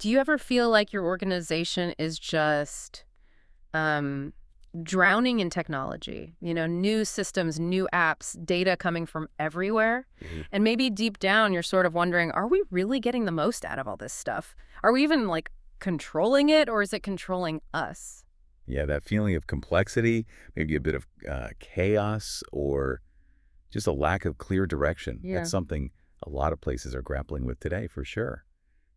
Do you ever feel like your organization is just drowning in technology? You know, new systems, new apps, data coming from everywhere. And maybe deep down, you're sort of wondering, are we really getting the most out of all this stuff? Are we even, like, controlling it, or is it controlling us? Yeah, that feeling of complexity, maybe a bit of chaos, or just a lack of clear direction. Yeah. That's something a lot of places are grappling with today, for sure.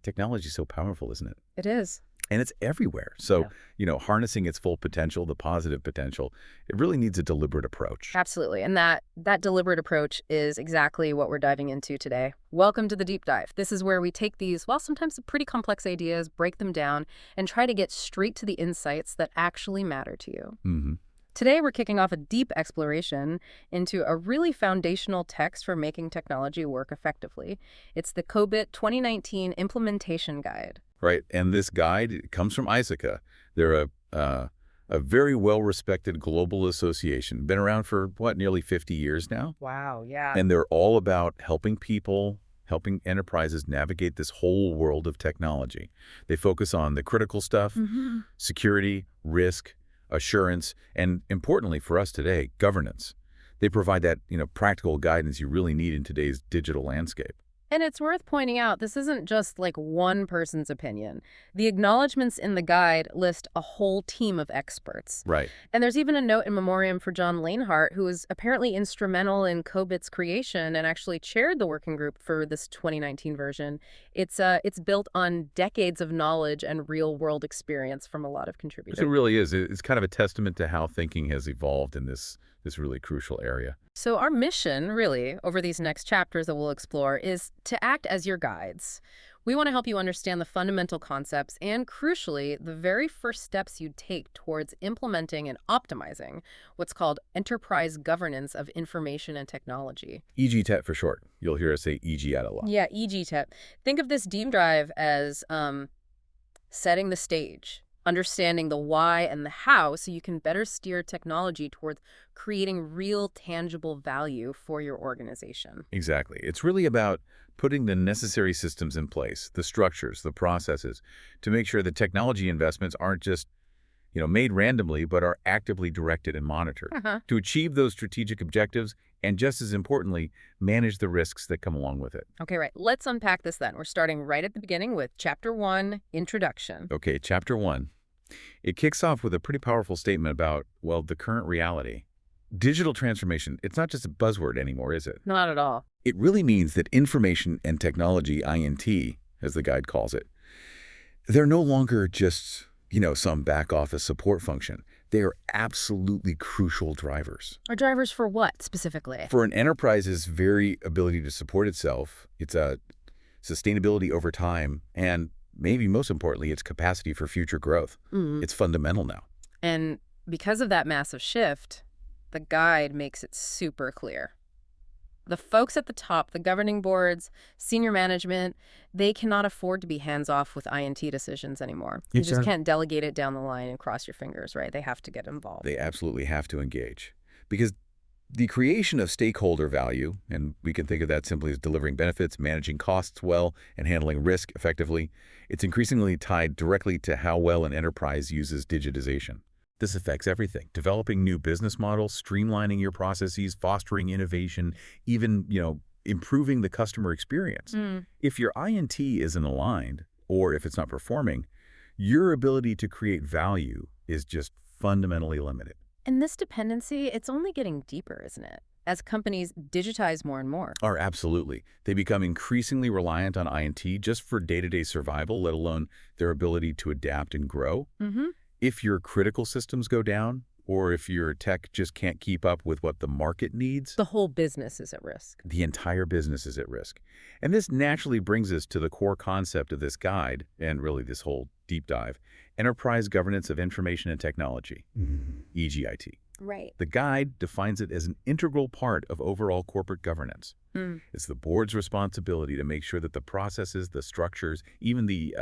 Technology is so powerful, isn't it? It is. And it's everywhere. So, Yeah. Harnessing its full potential, the positive potential, it really needs a deliberate approach. Absolutely. And that deliberate approach is exactly what we're diving into today. Welcome to the deep dive. This is where we take these, well, sometimes pretty complex ideas, break them down, and try to get straight to the insights that actually matter to you. Mm-hmm. Today, we're kicking off a deep exploration into a really foundational text for making technology work effectively. It's the COBIT 2019 Implementation Guide. Right. And this guide comes from ISACA. They're a very well-respected global association. Been around for, nearly 50 years now? Wow, yeah. And they're all about helping people, helping enterprises navigate this whole world of technology. They focus on the critical stuff, security, risk, assurance, and importantly for us today, governance. They provide that, practical guidance you really need in today's digital landscape. And it's worth pointing out, this isn't just like one person's opinion. The acknowledgments in the guide list a whole team of experts. Right. And there's even a note in memoriam for John Lanehart, who was apparently instrumental in COBIT's creation and actually chaired the working group for this 2019 version. It's built on decades of knowledge and real-world experience from a lot of contributors. It really is. It's kind of a testament to how thinking has evolved in this really crucial area. So our mission, really, over these next chapters that we'll explore, is to act as your guides. We want to help you understand the fundamental concepts and, crucially, the very first steps you'd take towards implementing and optimizing what's called enterprise governance of information and technology. EGTET for short. You'll hear us say EG a lot. Yeah, EGTET. Think of this deep dive as setting the stage, understanding the why and the how so you can better steer technology towards creating real tangible value for your organization. Exactly. It's really about putting the necessary systems in place, the structures, the processes, to make sure that technology investments aren't just, made randomly, but are actively directed and monitored to achieve those strategic objectives and, just as importantly, manage the risks that come along with it. Okay, right. Let's unpack this then. We're starting right at the beginning with Chapter 1, Introduction. Okay, Chapter 1. It kicks off with a pretty powerful statement about, the current reality. Digital transformation, it's not just a buzzword anymore, is it? Not at all. It really means that information and technology, INT, as the guide calls it, they're no longer just, some back office support function. They are absolutely crucial drivers. Are drivers for what, specifically? For an enterprise's very ability to support itself, its sustainability over time, and maybe most importantly, its capacity for future growth. It's fundamental now. And because of that massive shift, the guide makes it super clear. The folks at the top, the governing boards, senior management, they cannot afford to be hands-off with INT decisions anymore. You just can't delegate it down the line and cross your fingers, right? They have to get involved. They absolutely have to engage. Because the creation of stakeholder value, and we can think of that simply as delivering benefits, managing costs well, and handling risk effectively, it's increasingly tied directly to how well an enterprise uses digitization. This affects everything. Developing new business models, streamlining your processes, fostering innovation, even, improving the customer experience. If your INT isn't aligned, or if it's not performing, your ability to create value is just fundamentally limited. And this dependency, it's only getting deeper, isn't it? As companies digitize more and more. Absolutely. They become increasingly reliant on INT just for day-to-day survival, let alone their ability to adapt and grow. If your critical systems go down, or if your tech just can't keep up with what the market needs, the whole business is at risk. The entire business is at risk. And this naturally brings us to the core concept of this guide, and really this whole deep dive, Enterprise Governance of Information and Technology, EGIT. Right. The guide defines it as an integral part of overall corporate governance. It's the board's responsibility to make sure that the processes, the structures, even the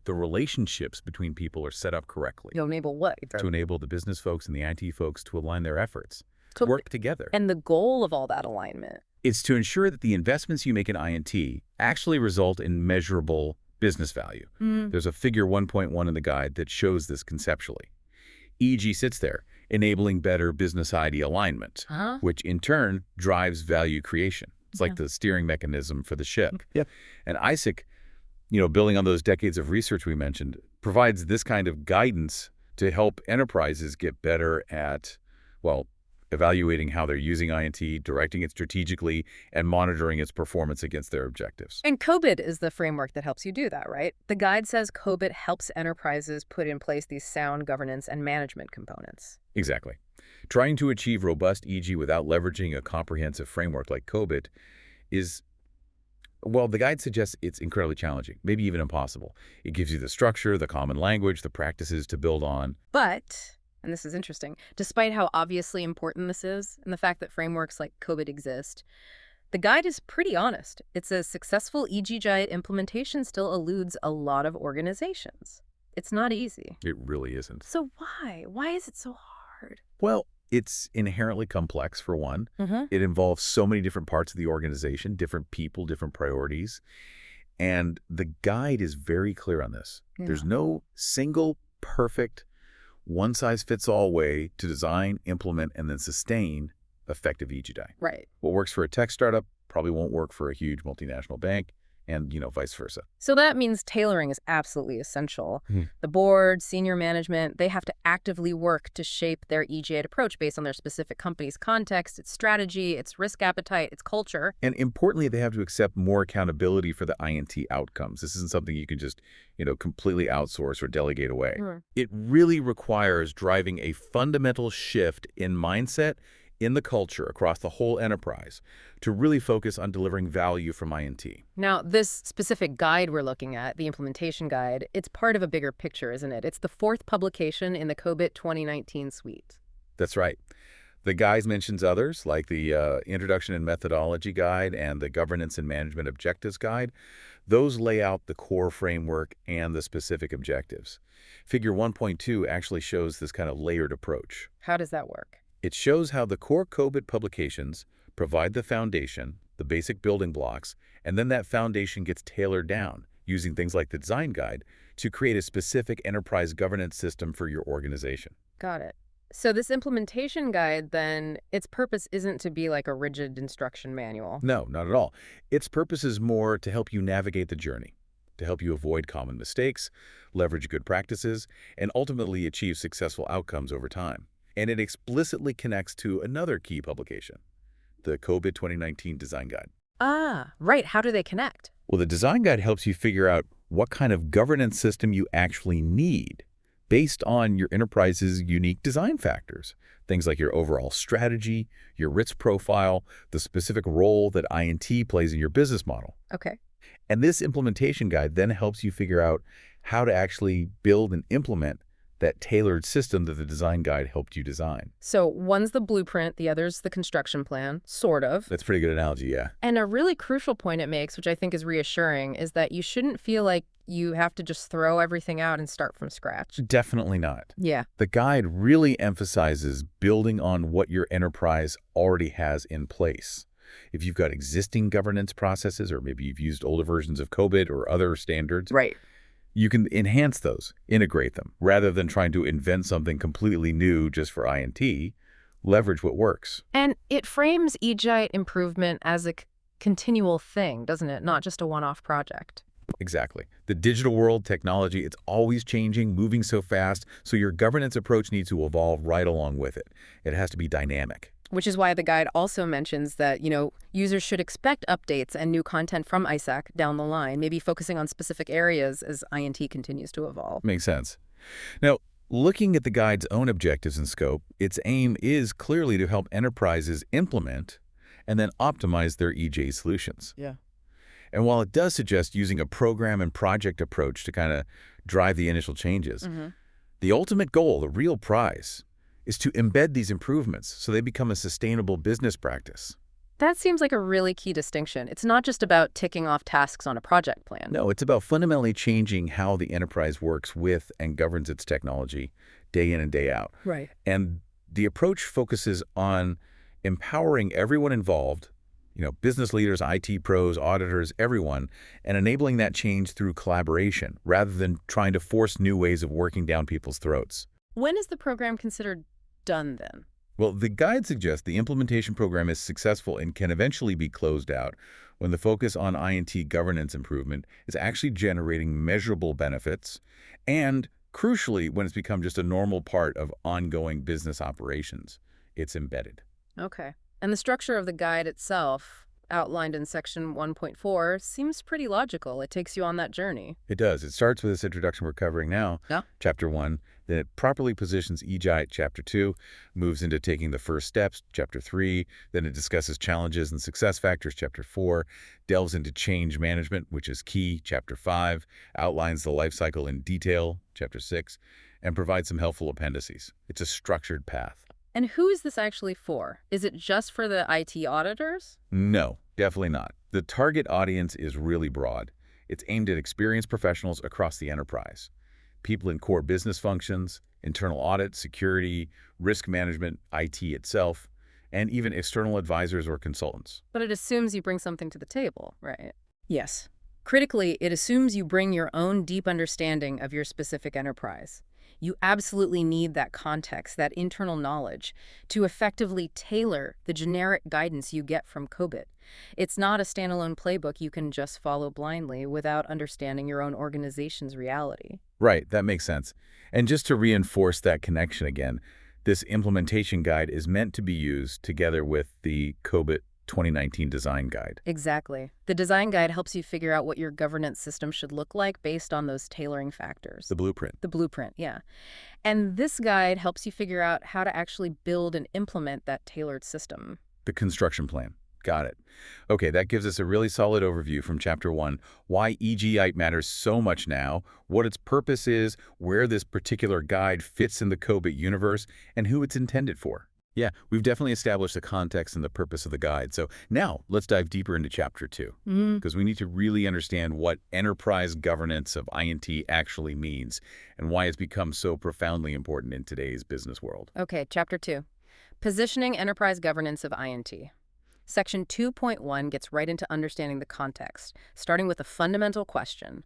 relationships between people are set up correctly. You'll enable what? To enable the business folks and the IT folks to align their efforts, to work together. And the goal of all that alignment? It's to ensure that the investments you make in INT actually result in measurable business value. There's a figure 1.1 in the guide that shows this conceptually. EG sits there, enabling better business idea alignment, which in turn drives value creation. It's like the steering mechanism for the ship. Yep. And ISAC, building on those decades of research we mentioned, provides this kind of guidance to help enterprises get better at, well, evaluating how they're using INT, directing it strategically, and monitoring its performance against their objectives. And COBIT is the framework that helps you do that, right? The guide says COBIT helps enterprises put in place these sound governance and management components. Exactly. Trying to achieve robust EG without leveraging a comprehensive framework like COBIT is, well, the guide suggests it's incredibly challenging, maybe even impossible. It gives you the structure, the common language, the practices to build on. But, and this is interesting, despite how obviously important this is and the fact that frameworks like COBIT exist, the guide is pretty honest. It says successful EG guide implementation still eludes a lot of organizations. It's not easy. It really isn't. So why? Why is it so hard? Well, it's inherently complex, for one. It involves so many different parts of the organization, different people, different priorities. And the guide is very clear on this. There's no single, perfect, one-size-fits-all way to design, implement, and then sustain effective EGI. Right. What works for a tech startup probably won't work for a huge multinational bank, and, vice versa. So that means tailoring is absolutely essential. The board, senior management, they have to actively work to shape their EG8 approach based on their specific company's context, its strategy, its risk appetite, its culture. And importantly, they have to accept more accountability for the INT outcomes. This isn't something you can just, completely outsource or delegate away. It really requires driving a fundamental shift in mindset in the culture across the whole enterprise to really focus on delivering value from INT. Now, this specific guide we're looking at, the implementation guide, it's part of a bigger picture, isn't it? It's the 4th publication in the COBIT 2019 suite. That's right. The guide mentions others, like the Introduction and Methodology Guide and the Governance and Management Objectives Guide. Those lay out the core framework and the specific objectives. Figure 1.2 actually shows this kind of layered approach. How does that work? It shows how the core COBIT publications provide the foundation, the basic building blocks, and then that foundation gets tailored down using things like the design guide to create a specific enterprise governance system for your organization. Got it. So this implementation guide, then, its purpose isn't to be like a rigid instruction manual. No, not at all. Its purpose is more to help you navigate the journey, to help you avoid common mistakes, leverage good practices, and ultimately achieve successful outcomes over time. And it explicitly connects to another key publication, the COBIT 2019 Design Guide. Ah, right. How do they connect? Well, the Design Guide helps you figure out what kind of governance system you actually need based on your enterprise's unique design factors. Things like your overall strategy, your risk profile, the specific role that INT plays in your business model. Okay. And this implementation guide then helps you figure out how to actually build and implement that tailored system that the design guide helped you design. So one's the blueprint, the other's the construction plan, sort of. That's a pretty good analogy, yeah. And a really crucial point it makes, which I think is reassuring, is that you shouldn't feel like you have to just throw everything out and start from scratch. Definitely not. Yeah. The guide really emphasizes building on what your enterprise already has in place. If you've got existing governance processes, or maybe you've used older versions of COBIT or other standards, Right. you can enhance those, integrate them, rather than trying to invent something completely new just for INT. Leverage what works. And it frames EGI improvement as a continual thing, doesn't it? Not just a one-off project. Exactly. The digital world, technology, it's always changing, moving so fast, so your governance approach needs to evolve right along with it. It has to be dynamic. Which is why the guide also mentions that, users should expect updates and new content from ISAC down the line, maybe focusing on specific areas as INT continues to evolve. Makes sense. Now, looking at the guide's own objectives and scope, its aim is clearly to help enterprises implement and then optimize their EJ solutions. Yeah. And while it does suggest using a program and project approach to kind of drive the initial changes, the ultimate goal, the real prize, is to embed these improvements so they become a sustainable business practice. That seems like a really key distinction. It's not just about ticking off tasks on a project plan. No, it's about fundamentally changing how the enterprise works with and governs its technology day in and day out. Right. And the approach focuses on empowering everyone involved business leaders, IT pros, auditors, everyone, and enabling that change through collaboration rather than trying to force new ways of working down people's throats. When is the program considered done then? Well, the guide suggests the implementation program is successful and can eventually be closed out when the focus on INT governance improvement is actually generating measurable benefits and, crucially, when it's become just a normal part of ongoing business operations. It's embedded. Okay. And the structure of the guide itself, outlined in section 1.4, seems pretty logical. It takes you on that journey. It does. It starts with this introduction we're covering now, Yeah. Chapter 1. Then it properly positions EGI, Chapter 2, moves into taking the first steps, Chapter 3. Then it discusses challenges and success factors, Chapter 4. Delves into change management, which is key, Chapter 5. Outlines the life cycle in detail, Chapter 6. And provides some helpful appendices. It's a structured path. And who is this actually for? Is it just for the IT auditors? No, definitely not. The target audience is really broad. It's aimed at experienced professionals across the enterprise. People in core business functions, internal audit, security, risk management, IT itself, and even external advisors or consultants. But it assumes you bring something to the table, right? Yes. Critically, it assumes you bring your own deep understanding of your specific enterprise. You absolutely need that context, that internal knowledge, to effectively tailor the generic guidance you get from COBIT. It's not a standalone playbook you can just follow blindly without understanding your own organization's reality. Right, that makes sense. And just to reinforce that connection again, this implementation guide is meant to be used together with the COBIT 2019 Design Guide. Exactly. The design guide helps you figure out what your governance system should look like based on those tailoring factors. The blueprint. The blueprint, yeah. And this guide helps you figure out how to actually build and implement that tailored system. The construction plan. Got it. Okay, that gives us a really solid overview from Chapter 1, why EGI matters so much now, what its purpose is, where this particular guide fits in the COBIT universe, and who it's intended for. Yeah, we've definitely established the context and the purpose of the guide. So now let's dive deeper into Chapter 2, because we need to really understand what enterprise governance of INT actually means and why it's become so profoundly important in today's business world. Okay, Chapter 2, Positioning Enterprise Governance of INT. Section 2.1 gets right into understanding the context, starting with a fundamental question.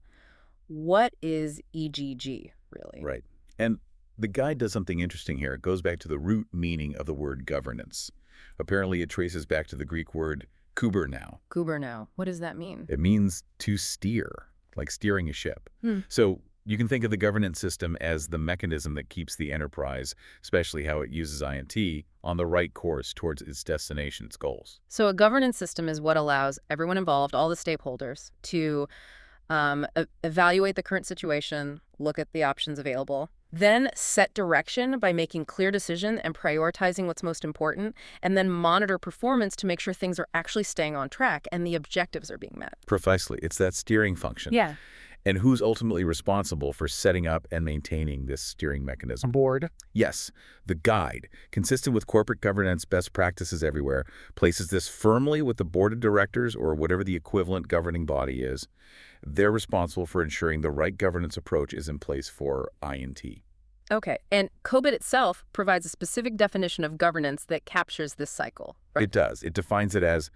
What is EGG, really? Right. And the guide does something interesting here. It goes back to the root meaning of the word governance. Apparently, it traces back to the Greek word kubernou. Kubernou. What does that mean? It means to steer, like steering a ship. So you can think of the governance system as the mechanism that keeps the enterprise, especially how it uses INT, on the right course towards its destination, its goals. So a governance system is what allows everyone involved, all the stakeholders, to evaluate the current situation, look at the options available, then set direction by making clear decisions and prioritizing what's most important, and then monitor performance to make sure things are actually staying on track and the objectives are being met. Precisely. It's that steering function. Yeah. And who's ultimately responsible for setting up and maintaining this steering mechanism? Board. Yes, the guide, consistent with corporate governance best practices everywhere, places this firmly with the board of directors or whatever the equivalent governing body is. They're responsible for ensuring the right governance approach is in place for INT. Okay, and COBIT itself provides a specific definition of governance that captures this cycle. Right? It does. It defines it as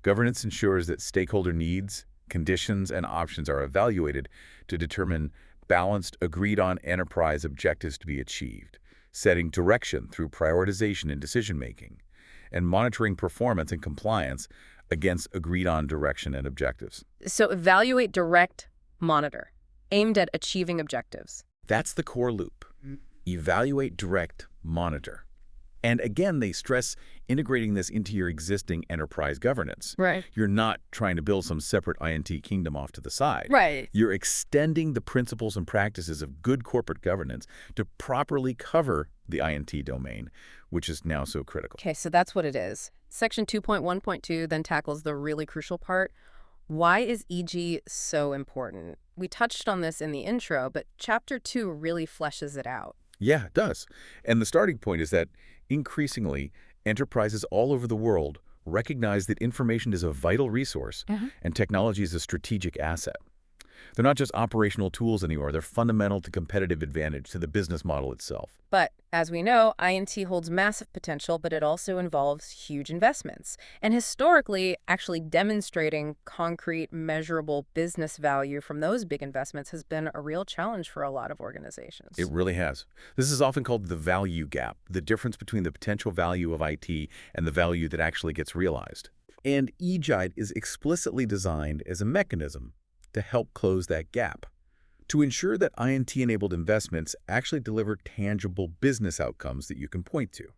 governance ensures that stakeholder needs, conditions, and options are evaluated to determine balanced, agreed-on enterprise objectives to be achieved, setting direction through prioritization and decision-making, and monitoring performance and compliance against agreed-on direction and objectives. So evaluate, direct, monitor, aimed at achieving objectives. That's the core loop. Evaluate, direct, monitor. And again, they stress integrating this into your existing enterprise governance. Right. You're not trying to build some separate INT kingdom off to the side. Right. You're extending the principles and practices of good corporate governance to properly cover the INT domain, which is now so critical. Okay, so that's what it is. Section 2.1.2 then tackles the really crucial part. Why is EG so important? We touched on this in the intro, but Chapter 2 really fleshes it out. Yeah, it does. And the starting point is that increasingly, enterprises all over the world recognize that information is a vital resource and technology is a strategic asset. They're not just operational tools anymore. They're fundamental to competitive advantage, to the business model itself. But as we know, INT holds massive potential, but it also involves huge investments. And historically, actually demonstrating concrete, measurable business value from those big investments has been a real challenge for a lot of organizations. It really has. This is often called the value gap, the difference between the potential value of IT and the value that actually gets realized. And eGuide is explicitly designed as a mechanism to help close that gap, to ensure that INT-enabled investments actually deliver tangible business outcomes that you can point to.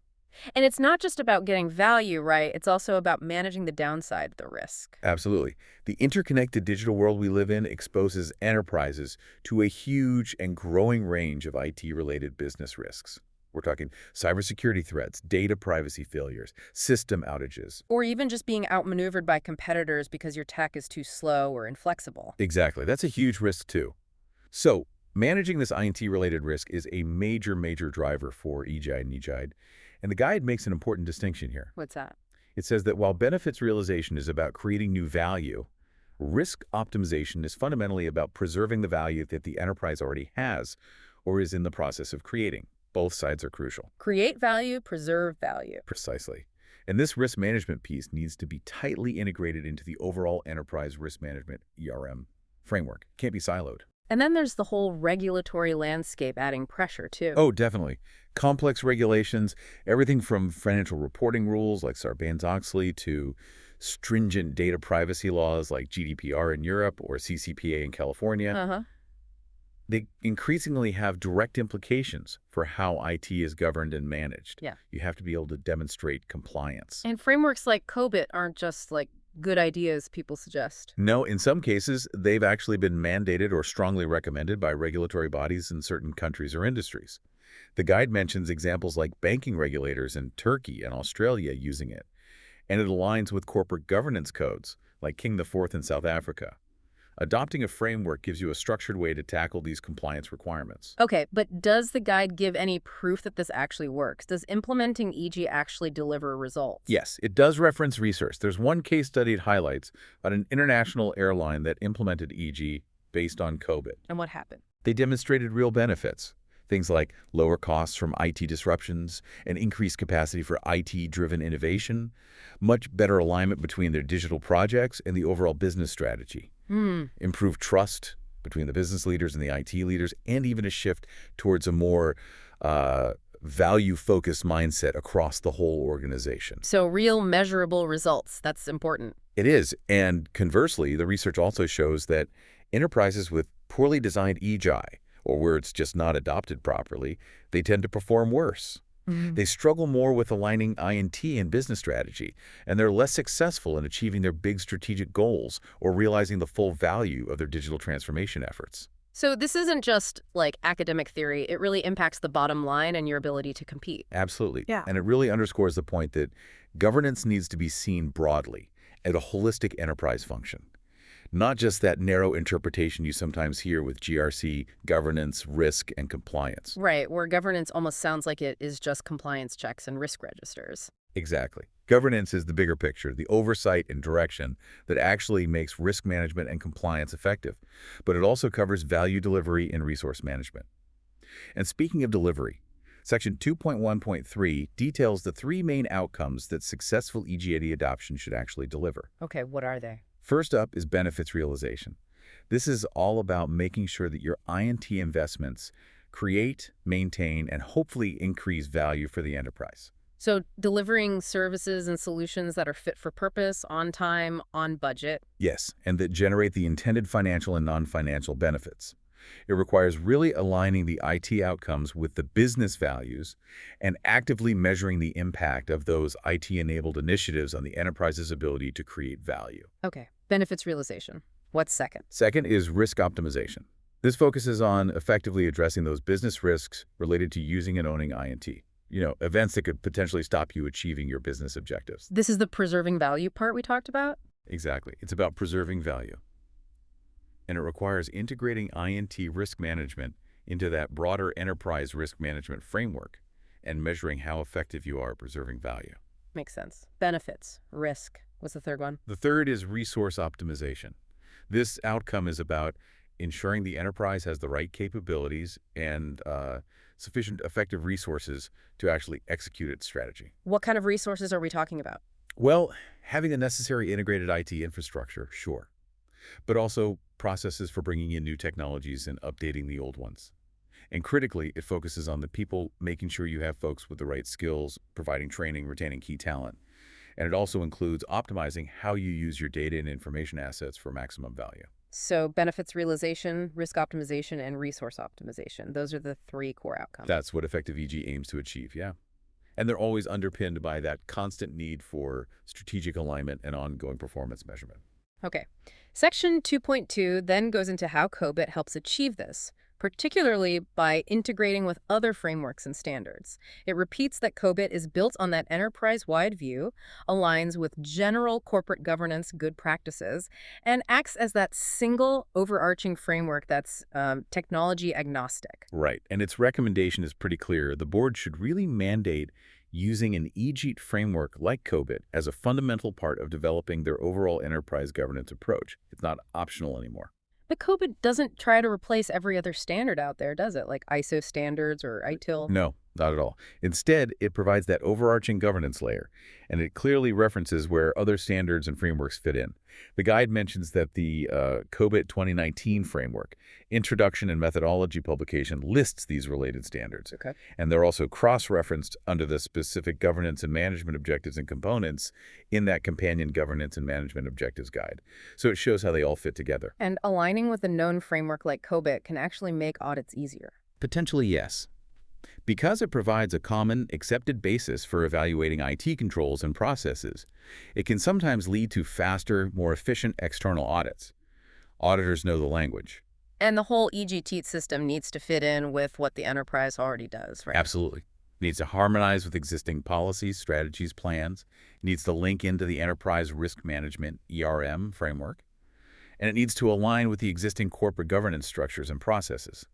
And it's not just about getting value, right? It's also about managing the downside, the risk. Absolutely. The interconnected digital world we live in exposes enterprises to a huge and growing range of IT-related business risks. We're talking cybersecurity threats, data privacy failures, system outages. Or even just being outmaneuvered by competitors because your tech is too slow or inflexible. Exactly. That's a huge risk, too. So, managing this INT-related risk is a major, major driver for eGuide and eGuide. And the guide makes an important distinction here. What's that? It says that while benefits realization is about creating new value, risk optimization is fundamentally about preserving the value that the enterprise already has or is in the process of creating. Both sides are crucial. Create value, preserve value. Precisely. And this risk management piece needs to be tightly integrated into the overall enterprise risk management ERM framework. Can't be siloed. And then there's the whole regulatory landscape adding pressure, too. Oh, definitely. Complex regulations, everything from financial reporting rules like Sarbanes-Oxley to stringent data privacy laws like GDPR in Europe or CCPA in California. They increasingly have direct implications for how IT is governed and managed. Yeah. You have to be able to demonstrate compliance. And frameworks like COBIT aren't just like good ideas people suggest. No, in some cases, they've actually been mandated or strongly recommended by regulatory bodies in certain countries or industries. The guide mentions examples like banking regulators in Turkey and Australia using it, and it aligns with corporate governance codes like King IV in South Africa. Adopting a framework gives you a structured way to tackle these compliance requirements. Okay, but does the guide give any proof that this actually works? Does implementing EG actually deliver results? Yes, it does reference research. There's one case study it highlights about an international airline that implemented EG based on COBIT. And what happened? They demonstrated real benefits. Things like lower costs from IT disruptions and increased capacity for IT-driven innovation, much better alignment between their digital projects and the overall business strategy. Improved trust between the business leaders and the IT leaders, and even a shift towards a more value-focused mindset across the whole organization. So real measurable results, that's important. It is, and conversely, the research also shows that enterprises with poorly designed EGI, or where it's just not adopted properly, they tend to perform worse. They struggle more with aligning INT and business strategy, and they're less successful in achieving their big strategic goals or realizing the full value of their digital transformation efforts. So this isn't just like academic theory. It really impacts the bottom line and your ability to compete. Absolutely. Yeah. And it really underscores the point that governance needs to be seen broadly as a holistic enterprise function. Not just that narrow interpretation you sometimes hear with GRC, governance, risk, and compliance. Right, where governance almost sounds like it is just compliance checks and risk registers. Exactly. Governance is the bigger picture, the oversight and direction that actually makes risk management and compliance effective. But it also covers value delivery and resource management. And speaking of delivery, Section 2.1.3 details the three main outcomes that successful EG80 adoption should actually deliver. Okay, what are they? First up is benefits realization. This is all about making sure that your INT investments create, maintain, and hopefully increase value for the enterprise. So delivering services and solutions that are fit for purpose, on time, on budget. Yes, and that generate the intended financial and non-financial benefits. It requires really aligning the IT outcomes with the business values and actively measuring the impact of those IT-enabled initiatives on the enterprise's ability to create value. Okay, benefits realization. What's second? Second is risk optimization. This focuses on effectively addressing those business risks related to using and owning INT. Events that could potentially stop you achieving your business objectives. This is the preserving value part we talked about? Exactly. It's about preserving value. And it requires integrating INT risk management into that broader enterprise risk management framework and measuring how effective you are at preserving value. Makes sense. Benefits, risk. What's the third one? The third is resource optimization. This outcome is about ensuring the enterprise has the right capabilities and sufficient effective resources to actually execute its strategy. What kind of resources are we talking about? Well, having the necessary integrated IT infrastructure, sure, but also processes for bringing in new technologies and updating the old ones. And critically, it focuses on the people, making sure you have folks with the right skills, providing training, retaining key talent. And it also includes optimizing how you use your data and information assets for maximum value. So benefits realization, risk optimization, and resource optimization. Those are the three core outcomes. That's what effective EG aims to achieve, yeah. And they're always underpinned by that constant need for strategic alignment and ongoing performance measurement. Okay. Section 2.2 then goes into how COBIT helps achieve this, particularly by integrating with other frameworks and standards. It repeats that COBIT is built on that enterprise-wide view, aligns with general corporate governance good practices, and acts as that single overarching framework that's technology agnostic. Right. And its recommendation is pretty clear. The board should really mandate using an EGIT framework like COBIT as a fundamental part of developing their overall enterprise governance approach. It's not optional anymore. But COBIT doesn't try to replace every other standard out there, does it? Like ISO standards or ITIL? No, not at all. Instead, it provides that overarching governance layer, and it clearly references where other standards and frameworks fit in. The guide mentions that the COBIT 2019 framework, Introduction and Methodology publication, lists these related standards. Okay. And they're also cross-referenced under the specific governance and management objectives and components in that companion governance and management objectives guide. So it shows how they all fit together. And aligning with a known framework like COBIT can actually make audits easier. Potentially, yes. Because it provides a common, accepted basis for evaluating IT controls and processes, it can sometimes lead to faster, more efficient external audits. Auditors know the language. And the whole EGT system needs to fit in with what the enterprise already does, right? Absolutely. It needs to harmonize with existing policies, strategies, plans. It needs to link into the enterprise risk management, ERM, framework. And it needs to align with the existing corporate governance structures and processes.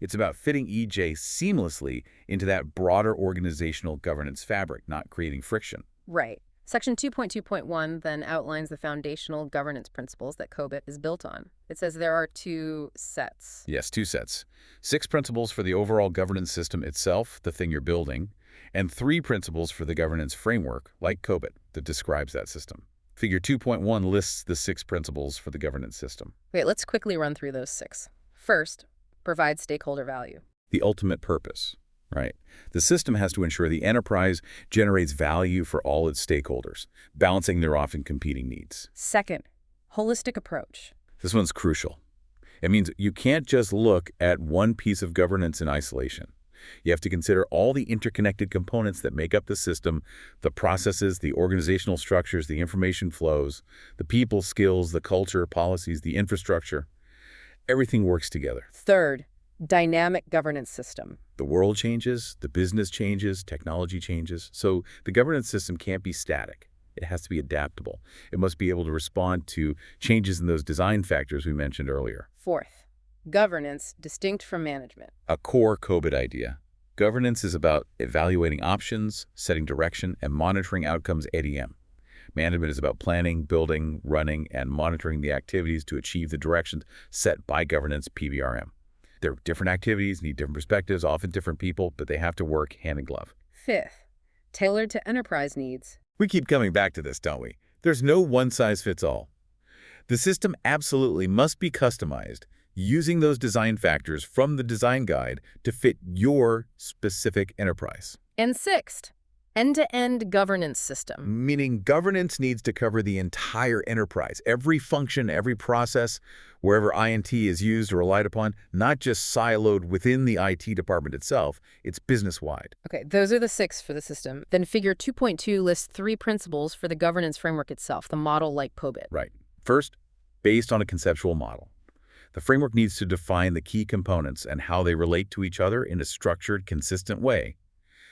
It's about fitting EJ seamlessly into that broader organizational governance fabric, not creating friction. Right. Section 2.2.1 then outlines the foundational governance principles that COBIT is built on. It says there are two sets. Yes, two sets. 6 principles for the overall governance system itself, the thing you're building, and 3 principles for the governance framework, like COBIT, that describes that system. Figure 2.1 lists the 6 principles for the governance system. Okay, let's quickly run through those 6. First, provide stakeholder value. The ultimate purpose. Right. The system has to ensure the enterprise generates value for all its stakeholders, balancing their often competing needs. Second, holistic approach. This one's crucial. It means you can't just look at one piece of governance in isolation. You have to consider all the interconnected components that make up the system, the processes, the organizational structures, the information flows, the people skills, the culture, policies, the infrastructure. Everything works together. Third, dynamic governance system. The world changes, the business changes, technology changes. So the governance system can't be static. It has to be adaptable. It must be able to respond to changes in those design factors we mentioned earlier. Fourth, governance distinct from management. A core COBIT idea. Governance is about evaluating options, setting direction, and monitoring outcomes ADM. Management is about planning, building, running, and monitoring the activities to achieve the directions set by governance PBRM. They're different activities, need different perspectives, often different people, but they have to work hand in glove. Fifth, tailored to enterprise needs. We keep coming back to this, don't we? There's no one-size-fits-all. The system absolutely must be customized using those design factors from the design guide to fit your specific enterprise. And sixth, end-to-end governance system. Meaning governance needs to cover the entire enterprise, every function, every process, wherever INT is used or relied upon, not just siloed within the IT department itself, it's business-wide. Okay, those are the 6 for the system. Then figure 2.2 lists 3 principles for the governance framework itself, the model like COBIT. Right. First, based on a conceptual model. The framework needs to define the key components and how they relate to each other in a structured, consistent way.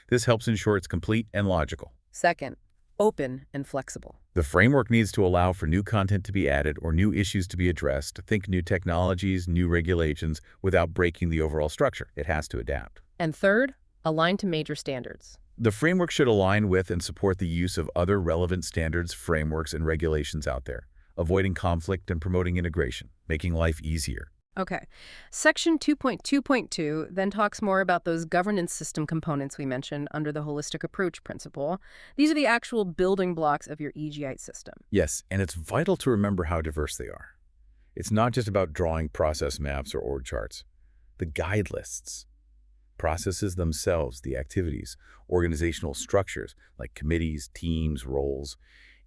This helps ensure it's complete and logical. Second, open and flexible. The framework needs to allow for new content to be added or new issues to be addressed, think new technologies, new regulations, without breaking the overall structure. It has to adapt. And third, align to major standards. The framework should align with and support the use of other relevant standards, frameworks, and regulations out there, avoiding conflict and promoting integration, making life easier. Okay. Section 2.2.2 then talks more about those governance system components we mentioned under the holistic approach principle. These are the actual building blocks of your EGI system. Yes, and it's vital to remember how diverse they are. It's not just about drawing process maps or org charts. The guide lists, processes themselves, the activities, organizational structures like committees, teams, roles,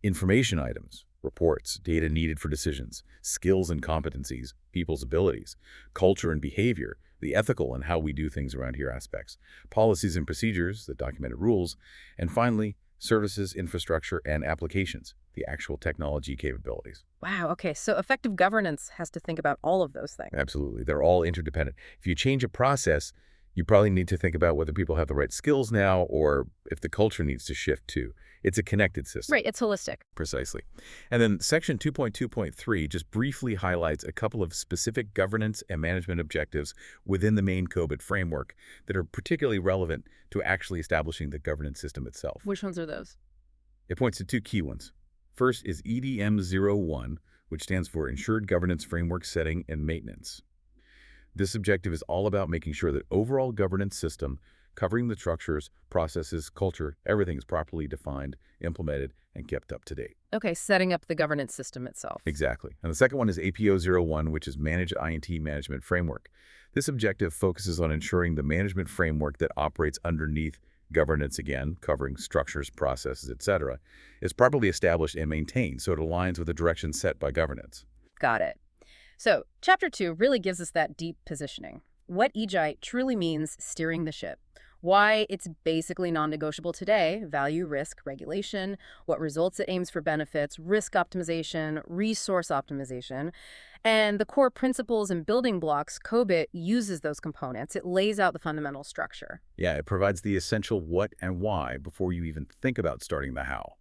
information items, reports, data needed for decisions, skills and competencies, people's abilities, culture and behavior, the ethical and how we do things around here aspects, policies and procedures, the documented rules, and finally, services, infrastructure, and applications, the actual technology capabilities. Wow, okay, so effective governance has to think about all of those things. Absolutely. They're all interdependent. If you change a process, you probably need to think about whether people have the right skills now or if the culture needs to shift too. It's a connected system. Right, it's holistic. Precisely. And then Section 2.2.3 just briefly highlights a couple of specific governance and management objectives within the main COBIT framework that are particularly relevant to actually establishing the governance system itself. Which ones are those? It points to two key ones. First is EDM01, which stands for Ensured Governance Framework Setting and Maintenance. This objective is all about making sure that overall governance system, covering the structures, processes, culture, everything is properly defined, implemented, and kept up to date. Okay, setting up the governance system itself. Exactly. And the second one is APO01, which is Managed INT Management Framework. This objective focuses on ensuring the management framework that operates underneath governance, again, covering structures, processes, etc., is properly established and maintained so it aligns with the direction set by governance. Got it. So, Chapter 2 really gives us that deep positioning. What EGI truly means steering the ship. Why it's basically non-negotiable today, value, risk, regulation, what results it aims for benefits, risk optimization, resource optimization, and the core principles and building blocks COBIT uses those components. It lays out the fundamental structure. Yeah, it provides the essential what and why before you even think about starting the how.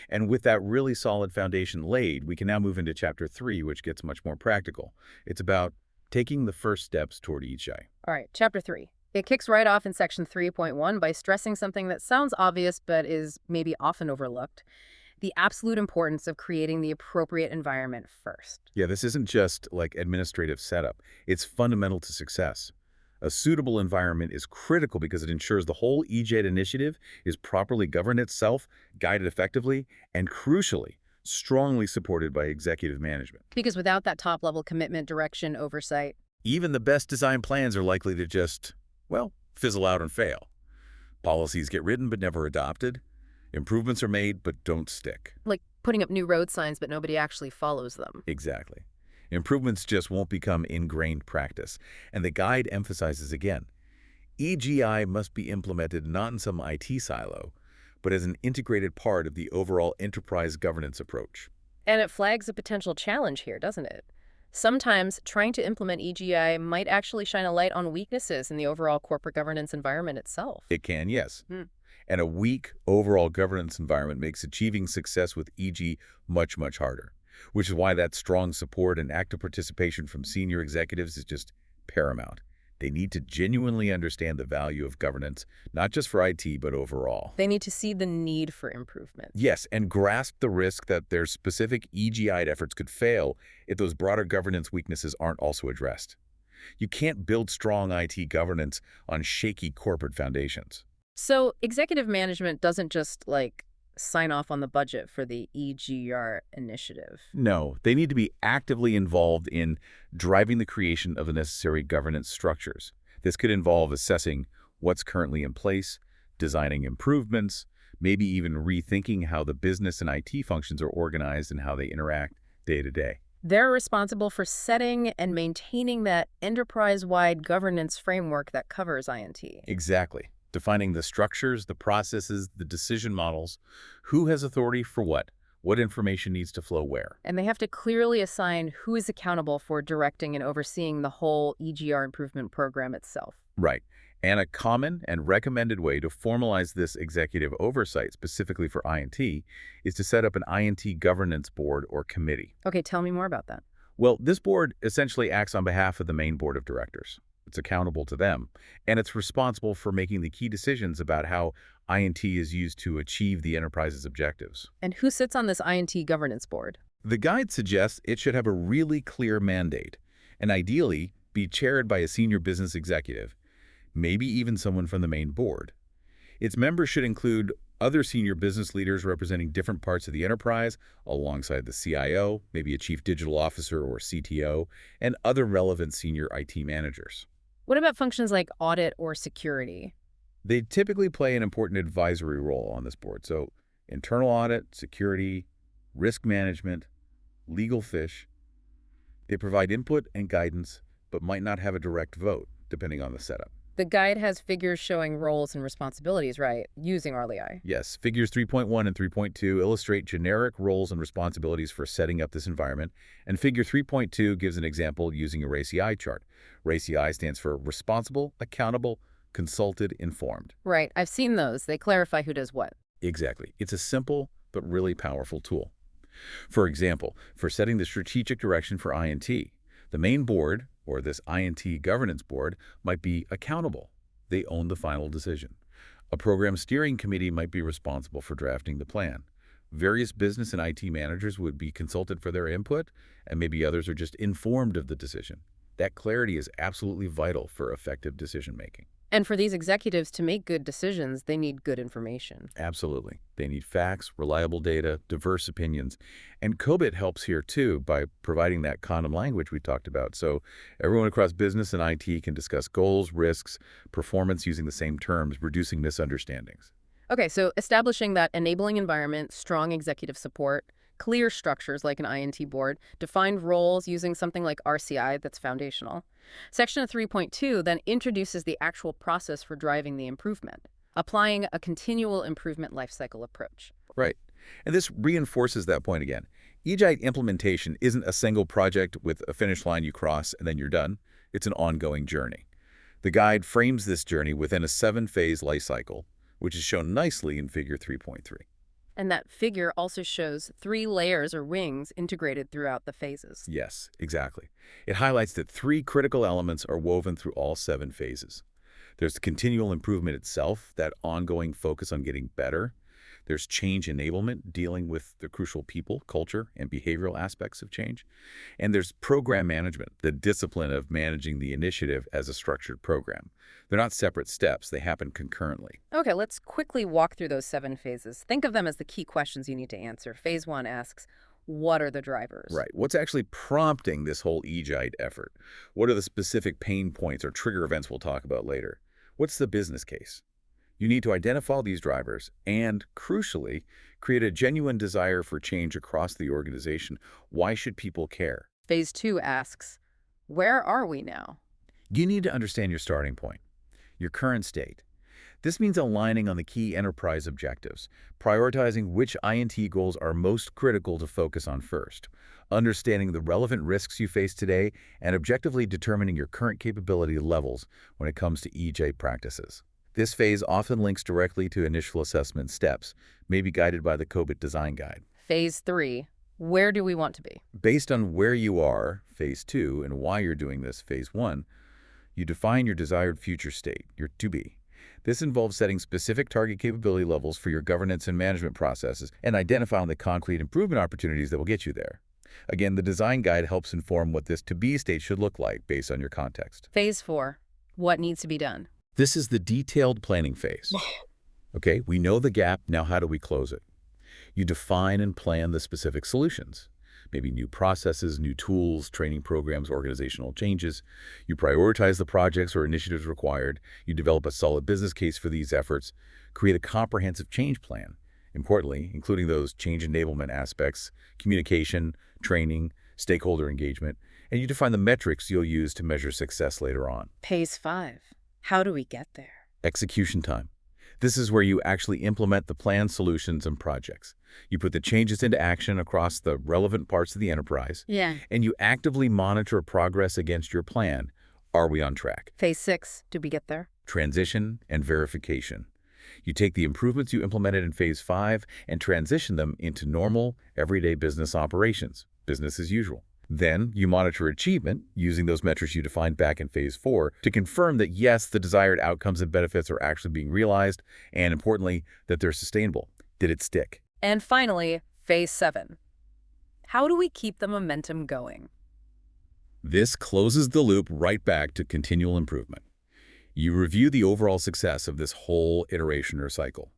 And with that really solid foundation laid, we can now move into Chapter 3, which gets much more practical. It's about taking the first steps toward EGI. All right, Chapter 3. It kicks right off in Section 3.1 by stressing something that sounds obvious but is maybe often overlooked: the absolute importance of creating the appropriate environment first. Yeah, this isn't just like administrative setup. It's fundamental to success. A suitable environment is critical because it ensures the whole EGI initiative is properly governed itself, guided effectively, and crucially, strongly supported by executive management. Because without that top-level commitment, direction, oversight, Even the best design plans are likely to just, well, fizzle out and fail. Policies get written but never adopted. Improvements are made but don't stick. like putting up new road signs but nobody actually follows them. Exactly. Improvements just won't become ingrained practice. And the guide emphasizes again, EGI must be implemented not in some IT silo, but as an integrated part of the overall enterprise governance approach. And it flags a potential challenge here, doesn't it? Sometimes trying to implement EGI might actually shine a light on weaknesses in the overall corporate governance environment itself. It can, yes. Hmm. And a weak overall governance environment makes achieving success with EG much, much harder, which is why that strong support and active participation from senior executives is just paramount. They need to genuinely understand the value of governance, not just for IT, but overall. They need to see the need for improvement. Yes, and grasp the risk that their specific EGI efforts could fail if those broader governance weaknesses aren't also addressed. You can't build strong IT governance on shaky corporate foundations. So executive management doesn't just, sign off on the budget for the EGR initiative. No, they need to be actively involved in driving the creation of the necessary governance structures. This could involve assessing what's currently in place, designing improvements, maybe even rethinking how the business and IT functions are organized and how they interact day to day. They're responsible for setting and maintaining that enterprise-wide governance framework that covers INT. Exactly. Defining the structures, the processes, the decision models, who has authority for what information needs to flow where. And they have to clearly assign who is accountable for directing and overseeing the whole EGR improvement program itself. Right. And a common and recommended way to formalize this executive oversight specifically for INT is to set up an INT governance board or committee. Okay, tell me more about that. Well, this board essentially acts on behalf of the main board of directors. It's accountable to them, and it's responsible for making the key decisions about how INT is used to achieve the enterprise's objectives. And who sits on this INT governance board? The guide suggests it should have a really clear mandate, and ideally be chaired by a senior business executive, maybe even someone from the main board. Its members should include other senior business leaders representing different parts of the enterprise, alongside the CIO, maybe a chief digital officer or CTO, and other relevant senior IT managers. What about functions like audit or security? They typically play an important advisory role on this board, so internal audit, security, risk management, legal fish. They provide input and guidance, but might not have a direct vote, depending on the setup. The guide has figures showing roles and responsibilities, right, using RLEI. Yes, figures 3.1 and 3.2 illustrate generic roles and responsibilities for setting up this environment, and figure 3.2 gives an example using a RACI chart. RACI stands for Responsible, Accountable, Consulted, Informed. Right, I've seen those. They clarify who does what. Exactly. It's a simple but really powerful tool. For example, for setting the strategic direction for INT, the main board, or this INT governance board, might be accountable. They own the final decision. A program steering committee might be responsible for drafting the plan. Various business and IT managers would be consulted for their input, and maybe others are just informed of the decision. That clarity is absolutely vital for effective decision-making. And for these executives to make good decisions, they need good information. Absolutely. They need facts, reliable data, diverse opinions. And COBIT helps here too by providing that common language we talked about. So everyone across business and IT can discuss goals, risks, performance using the same terms, reducing misunderstandings. Okay, so establishing that enabling environment, strong executive support, clear structures like an INT board, defined roles using something like RCI that's foundational. Section 3.2 then introduces the actual process for driving the improvement, applying a continual improvement lifecycle approach. Right. And this reinforces that point again. EGITE implementation isn't a single project with a finish line you cross and then you're done. It's an ongoing journey. The guide frames this journey within a 7-phase life cycle, which is shown nicely in figure 3.3. And that figure also shows 3 layers or rings integrated throughout the phases. Yes, exactly. It highlights that 3 critical elements are woven through all 7 phases. There's the continual improvement itself, that ongoing focus on getting better. There's change enablement, dealing with the crucial people, culture, and behavioral aspects of change. And there's program management, the discipline of managing the initiative as a structured program. They're not separate steps. They happen concurrently. Okay, let's quickly walk through those 7 phases. Think of them as the key questions you need to answer. Phase 1 asks, what are the drivers? Right. What's actually prompting this whole EGITE effort? What are the specific pain points or trigger events we'll talk about later? What's the business case? You need to identify these drivers and, crucially, create a genuine desire for change across the organization. Why should people care? Phase 2 asks, where are we now? You need to understand your starting point, your current state. This means aligning on the key enterprise objectives, prioritizing which INT goals are most critical to focus on first, understanding the relevant risks you face today, and objectively determining your current capability levels when it comes to EGITE practices. This phase often links directly to initial assessment steps, maybe guided by the COBIT design guide. Phase 3, where do we want to be? Based on where you are, phase 2, and why you're doing this, phase 1, you define your desired future state, your to be. This involves setting specific target capability levels for your governance and management processes and identifying the concrete improvement opportunities that will get you there. Again, the design guide helps inform what this to be state should look like based on your context. Phase 4, what needs to be done? This is the detailed planning phase. Okay, we know the gap, now how do we close it? You define and plan the specific solutions. Maybe new processes, new tools, training programs, organizational changes. You prioritize the projects or initiatives required. You develop a solid business case for these efforts. Create a comprehensive change plan. Importantly, including those change enablement aspects, communication, training, stakeholder engagement, and you define the metrics you'll use to measure success later on. Phase 5, how do we get there? Execution time. This is where you actually implement the planned solutions and projects. You put the changes into action across the relevant parts of the enterprise. And you actively monitor progress against your plan. Are we on track? Phase 6, did we get there? Transition and verification. You take the improvements you implemented in phase 5 and transition them into normal, everyday business operations, business as usual. Then you monitor achievement using those metrics you defined back in phase 4 to confirm that yes, the desired outcomes and benefits are actually being realized, and importantly, that they're sustainable. Did it stick? And finally, phase 7. How do we keep the momentum going? This closes the loop right back to continual improvement. You review the overall success of this whole iteration or cycle.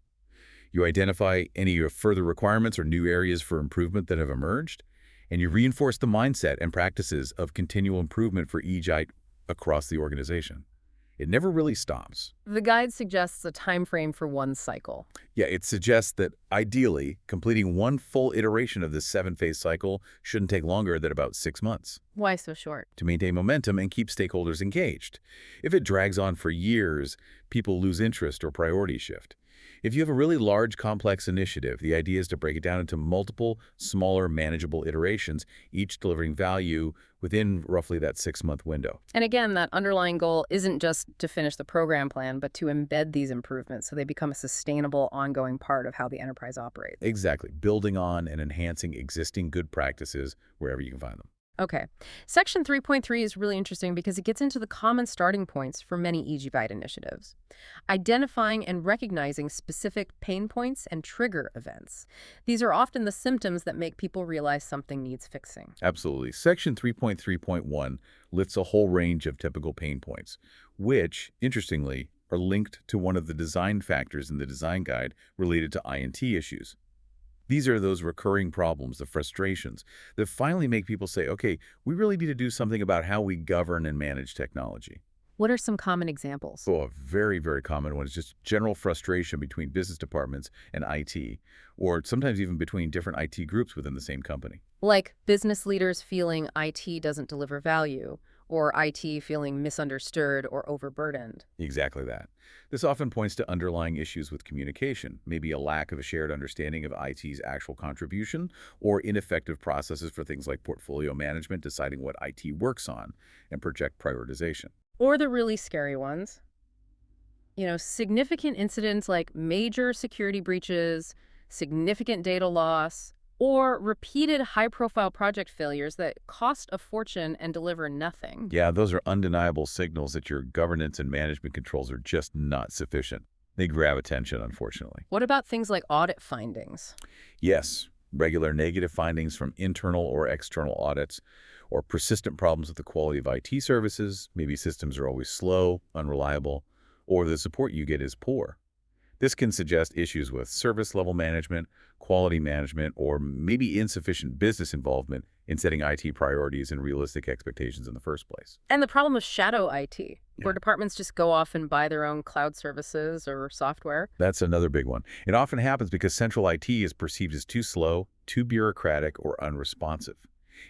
You identify any further requirements or new areas for improvement that have emerged, and you reinforce the mindset and practices of continual improvement for each item across the organization. It never really stops. The guide suggests a time frame for one cycle. Yeah, it suggests that ideally, completing one full iteration of this 7-phase cycle shouldn't take longer than about 6 months Why so short? to maintain momentum and keep stakeholders engaged. If it drags on for years, people lose interest or priorities shift. If you have a really large, complex initiative, the idea is to break it down into multiple, smaller, manageable iterations, each delivering value within roughly that 6-month window. And again, that underlying goal isn't just to finish the program plan, but to embed these improvements so they become a sustainable, ongoing part of how the enterprise operates. Exactly. Building on and enhancing existing good practices wherever you can find them. Okay. Section 3.3 is really interesting because it gets into the common starting points for many EG-Byte initiatives. Identifying and recognizing specific pain points and trigger events. These are often the symptoms that make people realize something needs fixing. Absolutely. Section 3.3.1 lists a whole range of typical pain points, which, interestingly, are linked to one of the design factors in the design guide related to I&T issues. These are those recurring problems, the frustrations, that finally make people say, okay, we really need to do something about how we govern and manage technology. What are some common examples? So a very, very common one is just general frustration between business departments and IT, or sometimes even between different IT groups within the same company. Like business leaders feeling IT doesn't deliver value, or IT feeling misunderstood or overburdened. Exactly that. This often points to underlying issues with communication, maybe a lack of a shared understanding of IT's actual contribution, or ineffective processes for things like portfolio management, deciding what IT works on, and project prioritization. Or the really scary ones. Significant incidents like major security breaches, significant data loss, or repeated high-profile project failures that cost a fortune and deliver nothing. Yeah, those are undeniable signals that your governance and management controls are just not sufficient. They grab attention, unfortunately. What about things like audit findings? Yes, regular negative findings from internal or external audits, or persistent problems with the quality of IT services, maybe systems are always slow, unreliable, or the support you get is poor. This can suggest issues with service level management, quality management, or maybe insufficient business involvement in setting IT priorities and realistic expectations in the first place. And the problem of shadow IT, where departments just go off and buy their own cloud services or software. That's another big one. It often happens because central IT is perceived as too slow, too bureaucratic, or unresponsive.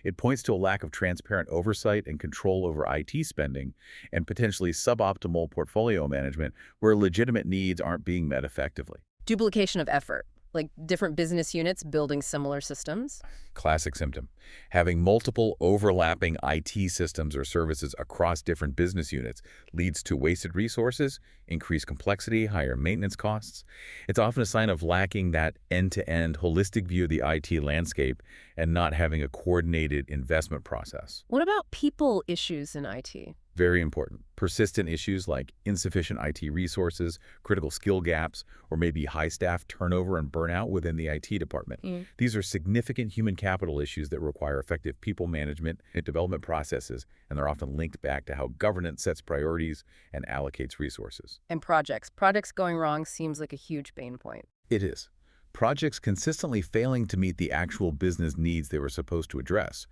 It points to a lack of transparent oversight and control over IT spending and potentially suboptimal portfolio management where legitimate needs aren't being met effectively. Duplication of effort, like different business units building similar systems. Classic symptom. Having multiple overlapping IT systems or services across different business units leads to wasted resources, increased complexity, higher maintenance costs. It's often a sign of lacking that end-to-end holistic view of the IT landscape and not having a coordinated investment process. What about people issues in IT? Very important. Persistent issues like insufficient IT resources, critical skill gaps, or maybe high staff turnover and burnout within the IT department. These are significant human capital issues that require effective people management and development processes, and they're often linked back to how governance sets priorities and allocates resources. And projects. Projects going wrong seems like a huge pain point. It is. Projects consistently failing to meet the actual business needs they were supposed to address,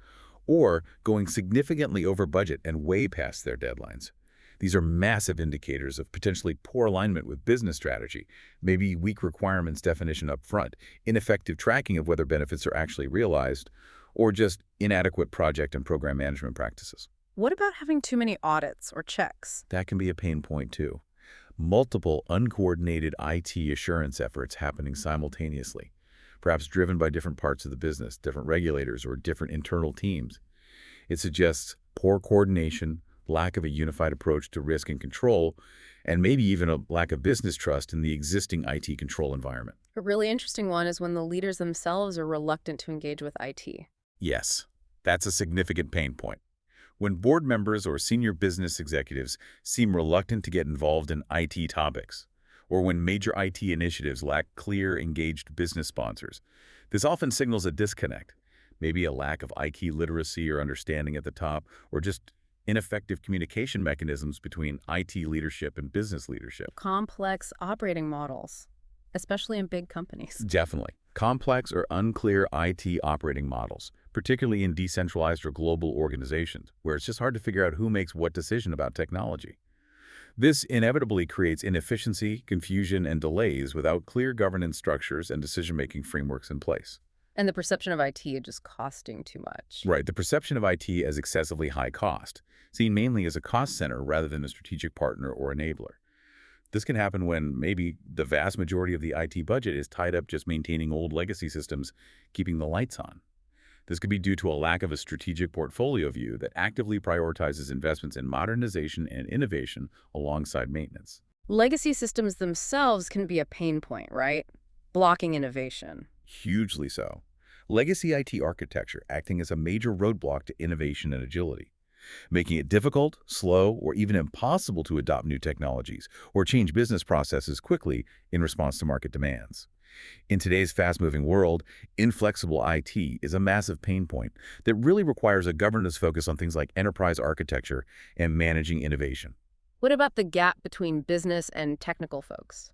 or going significantly over budget and way past their deadlines. These are massive indicators of potentially poor alignment with business strategy, maybe weak requirements definition up front, ineffective tracking of whether benefits are actually realized, or just inadequate project and program management practices. What about having too many audits or checks? That can be a pain point too. Multiple uncoordinated IT assurance efforts happening simultaneously, perhaps driven by different parts of the business, different regulators, or different internal teams. It suggests poor coordination, lack of a unified approach to risk and control, and maybe even a lack of business trust in the existing IT control environment. A really interesting one is when the leaders themselves are reluctant to engage with IT. Yes, that's a significant pain point. When board members or senior business executives seem reluctant to get involved in IT topics, or when major IT initiatives lack clear, engaged business sponsors, this often signals a disconnect. Maybe a lack of IT literacy or understanding at the top, or just ineffective communication mechanisms between IT leadership and business leadership. Complex operating models, especially in big companies. Definitely. Complex or unclear IT operating models, particularly in decentralized or global organizations, where it's just hard to figure out who makes what decision about technology. This inevitably creates inefficiency, confusion, and delays without clear governance structures and decision-making frameworks in place. And the perception of IT just costing too much. Right, the perception of IT as excessively high cost, seen mainly as a cost center rather than a strategic partner or enabler. This can happen when maybe the vast majority of the IT budget is tied up just maintaining old legacy systems, keeping the lights on. This could be due to a lack of a strategic portfolio view that actively prioritizes investments in modernization and innovation alongside maintenance. Legacy systems themselves can be a pain point, right? Blocking innovation. Hugely so. Legacy IT architecture acting as a major roadblock to innovation and agility, making it difficult, slow, or even impossible to adopt new technologies or change business processes quickly in response to market demands. In today's fast-moving world, inflexible IT is a massive pain point that really requires a governance focus on things like enterprise architecture and managing innovation. What about the gap between business and technical folks?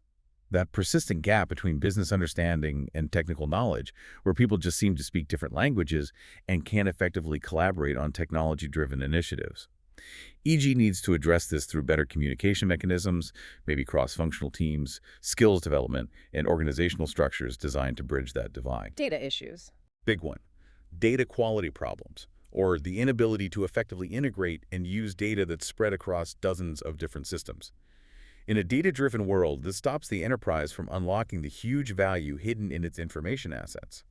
That persistent gap between business understanding and technical knowledge, where people just seem to speak different languages and can't effectively collaborate on technology-driven initiatives. EG needs to address this through better communication mechanisms, maybe cross-functional teams, skills development, and organizational structures designed to bridge that divide. Data issues. Big one. Data quality problems, or the inability to effectively integrate and use data that's spread across dozens of different systems. In a data-driven world, this stops the enterprise from unlocking the huge value hidden in its information assets.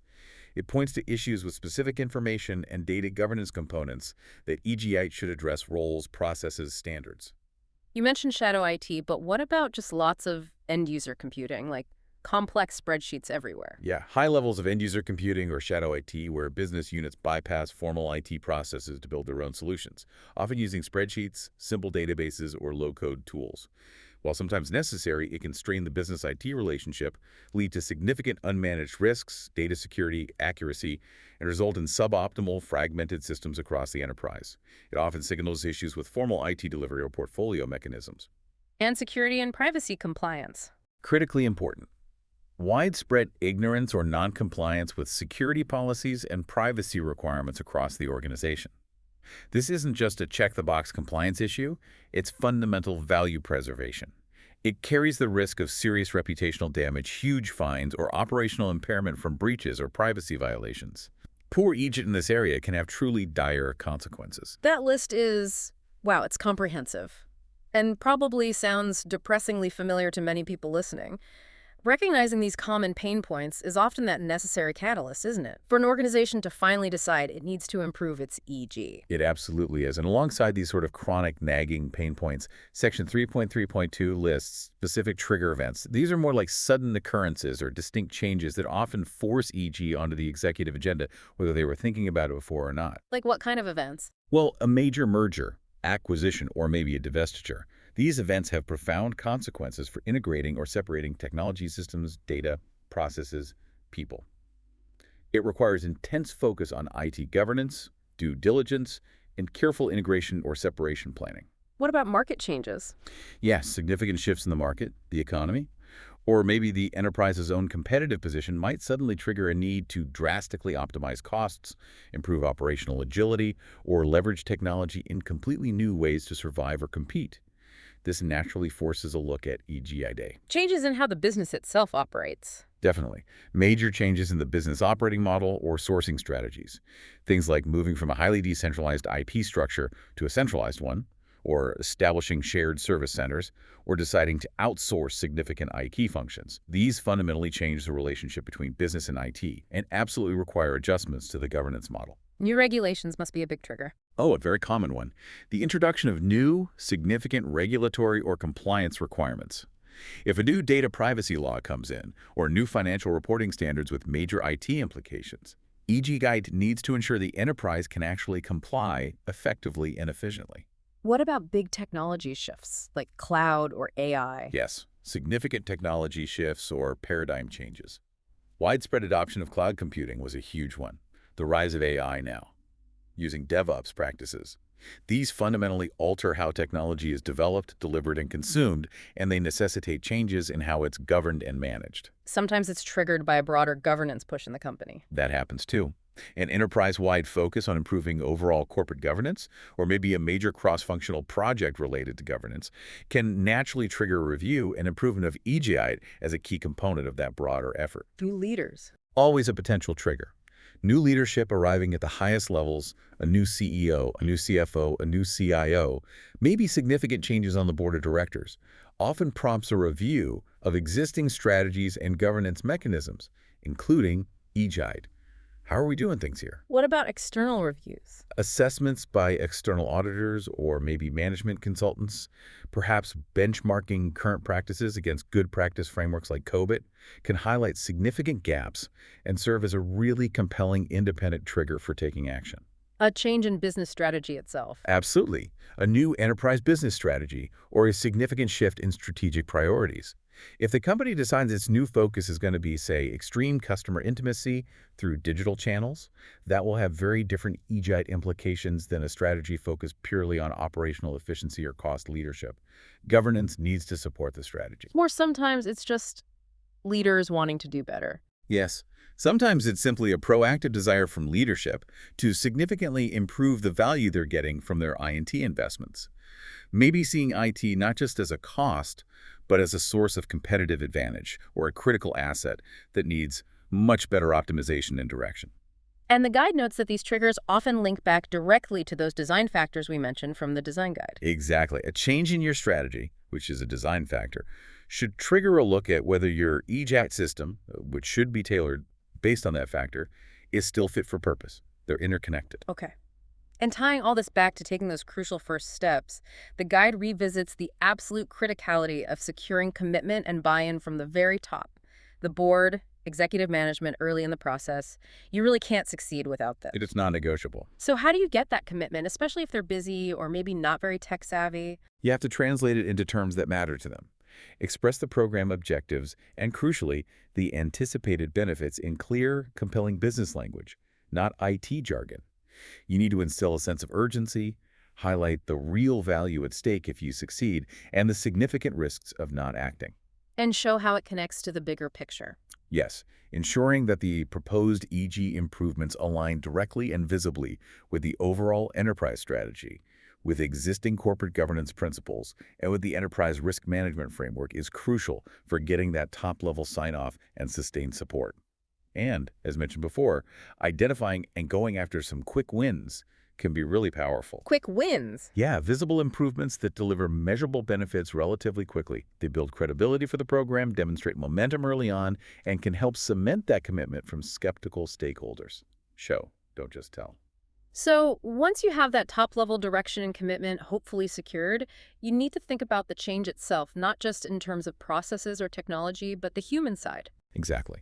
It points to issues with specific information and data governance components that EGI should address: roles, processes, standards. You mentioned shadow IT, but what about just lots of end-user computing, like complex spreadsheets everywhere? Yeah, high levels of end-user computing or shadow IT, where business units bypass formal IT processes to build their own solutions, often using spreadsheets, simple databases, or low-code tools. While sometimes necessary, it can strain the business-IT relationship, lead to significant unmanaged risks, data security, accuracy, and result in suboptimal, fragmented systems across the enterprise. It often signals issues with formal IT delivery or portfolio mechanisms. And security and privacy compliance. Critically important. Widespread ignorance or noncompliance with security policies and privacy requirements across the organization. This isn't just a check-the-box compliance issue, it's fundamental value preservation. It carries the risk of serious reputational damage, huge fines, or operational impairment from breaches or privacy violations. Poor audit in this area can have truly dire consequences. That list is, wow, it's comprehensive. And probably sounds depressingly familiar to many people listening. Recognizing these common pain points is often that necessary catalyst, isn't it? For an organization to finally decide it needs to improve its EG. It absolutely is. And alongside these sort of chronic nagging pain points, Section 3.3.2 lists specific trigger events. These are more like sudden occurrences or distinct changes that often force EG onto the executive agenda, whether they were thinking about it before or not. Like what kind of events? Well, a major merger, acquisition, or maybe a divestiture. These events have profound consequences for integrating or separating technology systems, data, processes, people. It requires intense focus on IT governance, due diligence, and careful integration or separation planning. What about market changes? Yes, significant shifts in the market, the economy, or maybe the enterprise's own competitive position might suddenly trigger a need to drastically optimize costs, improve operational agility, or leverage technology in completely new ways to survive or compete. This naturally forces a look at EGI Day. Changes in how the business itself operates. Definitely. Major changes in the business operating model or sourcing strategies. Things like moving from a highly decentralized IP structure to a centralized one, or establishing shared service centers, or deciding to outsource significant IT functions. These fundamentally change the relationship between business and IT and absolutely require adjustments to the governance model. New regulations must be a big trigger. Oh, a very common one. The introduction of new, significant regulatory or compliance requirements. If a new data privacy law comes in, or new financial reporting standards with major IT implications, EG Guide needs to ensure the enterprise can actually comply effectively and efficiently. What about big technology shifts, like cloud or AI? Yes, significant technology shifts or paradigm changes. Widespread adoption of cloud computing was a huge one. The rise of AI now, using DevOps practices. These fundamentally alter how technology is developed, delivered, and consumed, and they necessitate changes in how it's governed and managed. Sometimes it's triggered by a broader governance push in the company. That happens too. An enterprise-wide focus on improving overall corporate governance, or maybe a major cross-functional project related to governance, can naturally trigger a review and improvement of EGI as a key component of that broader effort. Through leaders. Always a potential trigger. New leadership arriving at the highest levels, a new CEO, a new CFO, a new CIO, maybe significant changes on the board of directors, often prompts a review of existing strategies and governance mechanisms, including EGI. How are we doing things here? What about external reviews? Assessments by external auditors or maybe management consultants, perhaps benchmarking current practices against good practice frameworks like COBIT, can highlight significant gaps and serve as a really compelling independent trigger for taking action. A change in business strategy itself. Absolutely. A new enterprise business strategy or a significant shift in strategic priorities. If the company decides its new focus is going to be, say, extreme customer intimacy through digital channels, that will have very different EGI implications than a strategy focused purely on operational efficiency or cost leadership. Governance needs to support the strategy. Or sometimes it's just leaders wanting to do better. Yes. Sometimes it's simply a proactive desire from leadership to significantly improve the value they're getting from their I&T investments. Maybe seeing IT not just as a cost, but as a source of competitive advantage or a critical asset that needs much better optimization and direction. And the guide notes that these triggers often link back directly to those design factors we mentioned from the design guide. Exactly. A change in your strategy, which is a design factor, should trigger a look at whether your EJAT system, which should be tailored based on that factor, is still fit for purpose. They're interconnected. Okay. And tying all this back to taking those crucial first steps, the guide revisits the absolute criticality of securing commitment and buy-in from the very top. The board, executive management early in the process. You really can't succeed without this. It is non-negotiable. So how do you get that commitment, especially if they're busy or maybe not very tech-savvy? You have to translate it into terms that matter to them. Express the program objectives and, crucially, the anticipated benefits in clear, compelling business language, not IT jargon. You need to instill a sense of urgency, highlight the real value at stake if you succeed, and the significant risks of not acting. And show how it connects to the bigger picture. Yes, ensuring that the proposed EG improvements align directly and visibly with the overall enterprise strategy, with existing corporate governance principles, and with the enterprise risk management framework is crucial for getting that top-level sign-off and sustained support. And, as mentioned before, identifying and going after some quick wins can be really powerful. Quick wins? Yeah, visible improvements that deliver measurable benefits relatively quickly. They build credibility for the program, demonstrate momentum early on, and can help cement that commitment from skeptical stakeholders. Show, don't just tell. So once you have that top-level direction and commitment hopefully secured, you need to think about the change itself, not just in terms of processes or technology, but the human side. Exactly.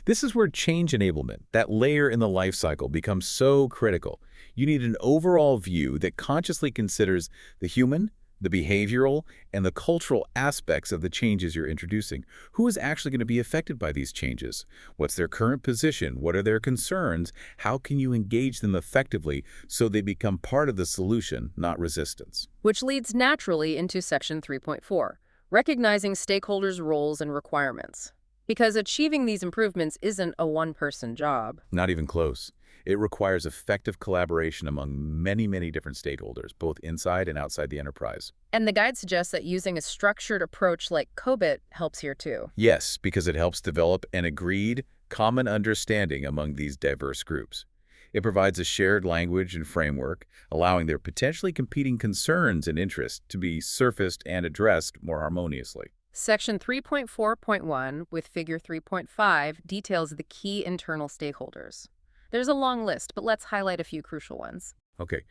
This is where change enablement, that layer in the life cycle, becomes so critical. You need an overall view that consciously considers the human, the behavioral, and the cultural aspects of the changes you're introducing. Who is actually going to be affected by these changes? What's their current position? What are their concerns? How can you engage them effectively so they become part of the solution, not resistance? Which leads naturally into Section 3.4, recognizing stakeholders' roles and requirements. Because achieving these improvements isn't a one-person job. Not even close. It requires effective collaboration among many, many different stakeholders, both inside and outside the enterprise. And the guide suggests that using a structured approach like COBIT helps here too. Yes, because it helps develop an agreed, common understanding among these diverse groups. It provides a shared language and framework, allowing their potentially competing concerns and interests to be surfaced and addressed more harmoniously. Section 3.4.1 with Figure 3.5 details the key internal stakeholders. There's a long list, but let's highlight a few crucial ones. Okay.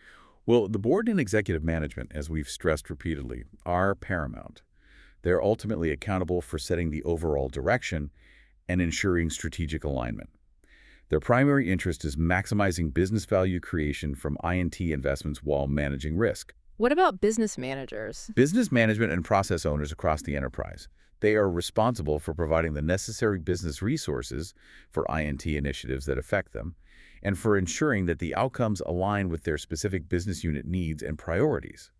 Well, the board and executive management, as we've stressed repeatedly, are paramount. They're ultimately accountable for setting the overall direction and ensuring strategic alignment. Their primary interest is maximizing business value creation from I&T investments while managing risk. What about business managers? Business management and process owners across the enterprise. They are responsible for providing the necessary business resources for I&T initiatives that affect them, and for ensuring that the outcomes align with their specific business unit needs and priorities.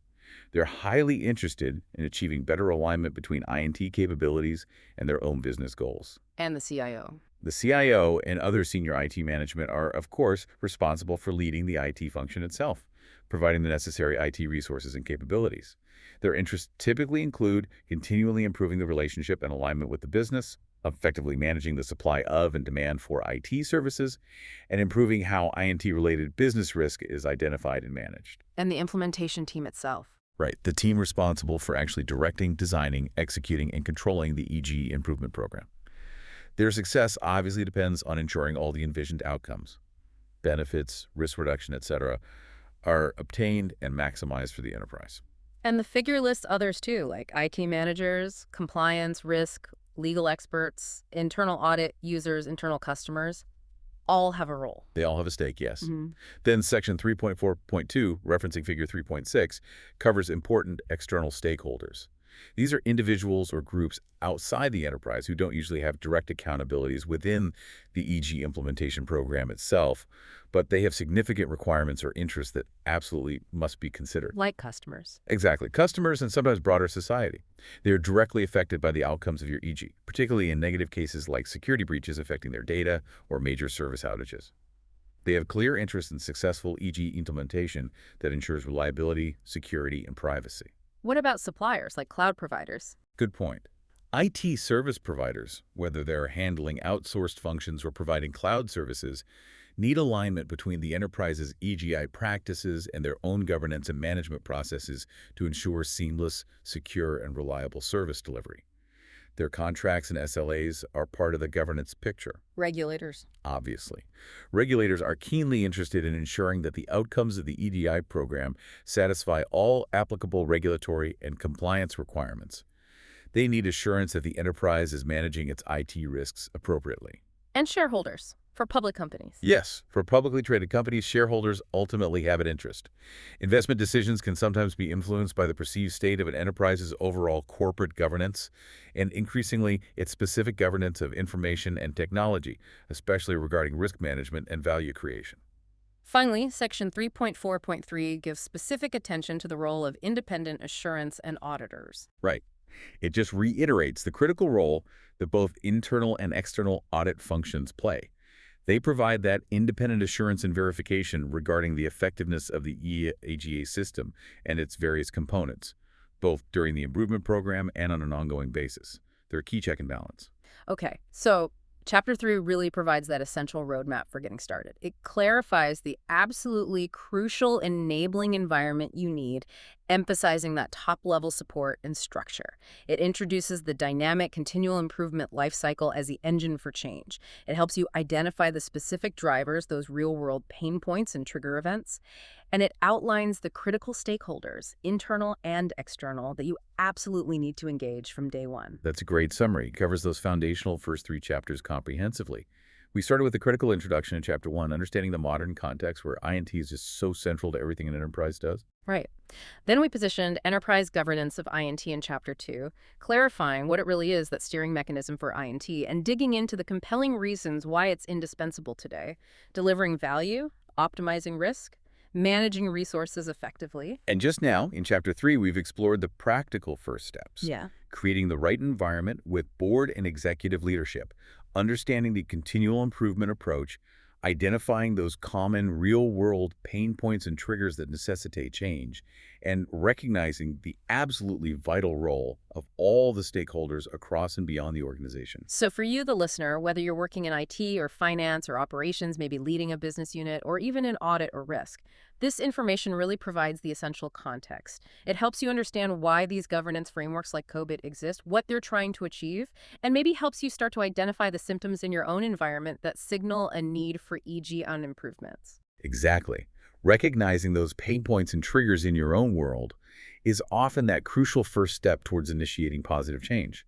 They're highly interested in achieving better alignment between I&T capabilities and their own business goals. And the CIO. The CIO and other senior IT management are, of course, responsible for leading the IT function itself, providing the necessary IT resources and capabilities. Their interests typically include continually improving the relationship and alignment with the business, effectively managing the supply of and demand for IT services, and improving how INT-related business risk is identified and managed. And the implementation team itself. Right, the team responsible for actually directing, designing, executing, and controlling the EG improvement program. Their success obviously depends on ensuring all the envisioned outcomes, benefits, risk reduction, etc., are obtained and maximized for the enterprise. And the figure lists others too, like IT managers, compliance, risk, legal experts, internal audit users, internal customers, all have a role. They all have a stake, yes. Then Section 3.4.2, referencing Figure 3.6, covers important external stakeholders. These are individuals or groups outside the enterprise who don't usually have direct accountabilities within the EG implementation program itself, but they have significant requirements or interests that absolutely must be considered. Like customers. Exactly. Customers and sometimes broader society. They are directly affected by the outcomes of your EG, particularly in negative cases like security breaches affecting their data or major service outages. They have clear interest in successful EG implementation that ensures reliability, security, and privacy. What about suppliers like cloud providers? Good point. IT service providers, whether they're handling outsourced functions or providing cloud services, need alignment between the enterprise's EGI practices and their own governance and management processes to ensure seamless, secure, and reliable service delivery. Their contracts and SLAs are part of the governance picture. Regulators. Obviously. Regulators are keenly interested in ensuring that the outcomes of the EDI program satisfy all applicable regulatory and compliance requirements. They need assurance that the enterprise is managing its IT risks appropriately. And shareholders. For public companies. Yes, for publicly traded companies, shareholders ultimately have an interest. Investment decisions can sometimes be influenced by the perceived state of an enterprise's overall corporate governance and increasingly its specific governance of information and technology, especially regarding risk management and value creation. Finally, Section 3.4.3 gives specific attention to the role of independent assurance and auditors. Right. It just reiterates the critical role that both internal and external audit functions play. They provide that independent assurance and verification regarding the effectiveness of the EAGA system and its various components, both during the improvement program and on an ongoing basis. They're a key check and balance. Okay, so Chapter 3 really provides that essential roadmap for getting started. It clarifies the absolutely crucial enabling environment you need, emphasizing that top-level support and structure. It introduces the dynamic continual improvement lifecycle as the engine for change. It helps you identify the specific drivers, those real-world pain points and trigger events. And it outlines the critical stakeholders, internal and external, that you absolutely need to engage from day one. That's a great summary. It covers those foundational first 3 chapters comprehensively. We started with a critical introduction in Chapter 1, understanding the modern context where INT is just so central to everything an enterprise does. Right. Then we positioned enterprise governance of INT in Chapter 2, clarifying what it really is, that steering mechanism for INT, and digging into the compelling reasons why it's indispensable today, delivering value, optimizing risk, managing resources effectively. And just now, in Chapter 3, we've explored the practical first steps. Yeah. Creating the right environment with board and executive leadership, understanding the continual improvement approach, identifying those common real-world pain points and triggers that necessitate change, and recognizing the absolutely vital role of all the stakeholders across and beyond the organization. So for you, the listener, whether you're working in IT or finance or operations, maybe leading a business unit, or even in audit or risk, this information really provides the essential context. It helps you understand why these governance frameworks like COBIT exist, what they're trying to achieve, and maybe helps you start to identify the symptoms in your own environment that signal a need for EG on improvements. Exactly. Recognizing those pain points and triggers in your own world is often that crucial first step towards initiating positive change.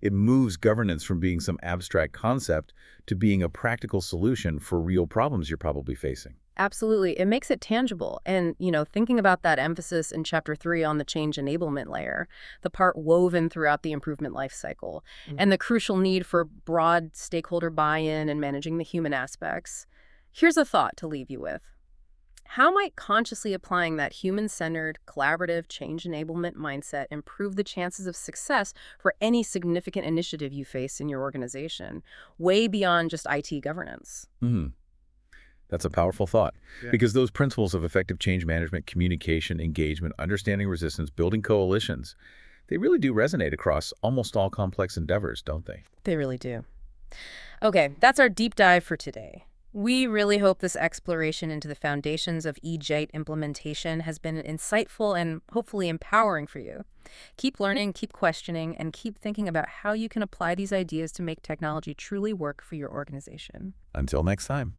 It moves governance from being some abstract concept to being a practical solution for real problems you're probably facing. Absolutely. It makes it tangible. And, thinking about that emphasis in Chapter 3 on the change enablement layer, the part woven throughout the improvement lifecycle, and the crucial need for broad stakeholder buy-in and managing the human aspects, Here's a thought to leave you with. How might consciously applying that human-centered, collaborative, change enablement mindset improve the chances of success for any significant initiative you face in your organization, way beyond just IT governance? Hmm. That's a powerful thought. Yeah. Because those principles of effective change management, communication, engagement, understanding resistance, building coalitions, they really do resonate across almost all complex endeavors, don't they? They really do. Okay, that's our deep dive for today. We really hope this exploration into the foundations of EJIT implementation has been insightful and hopefully empowering for you. Keep learning, keep questioning, and keep thinking about how you can apply these ideas to make technology truly work for your organization. Until next time.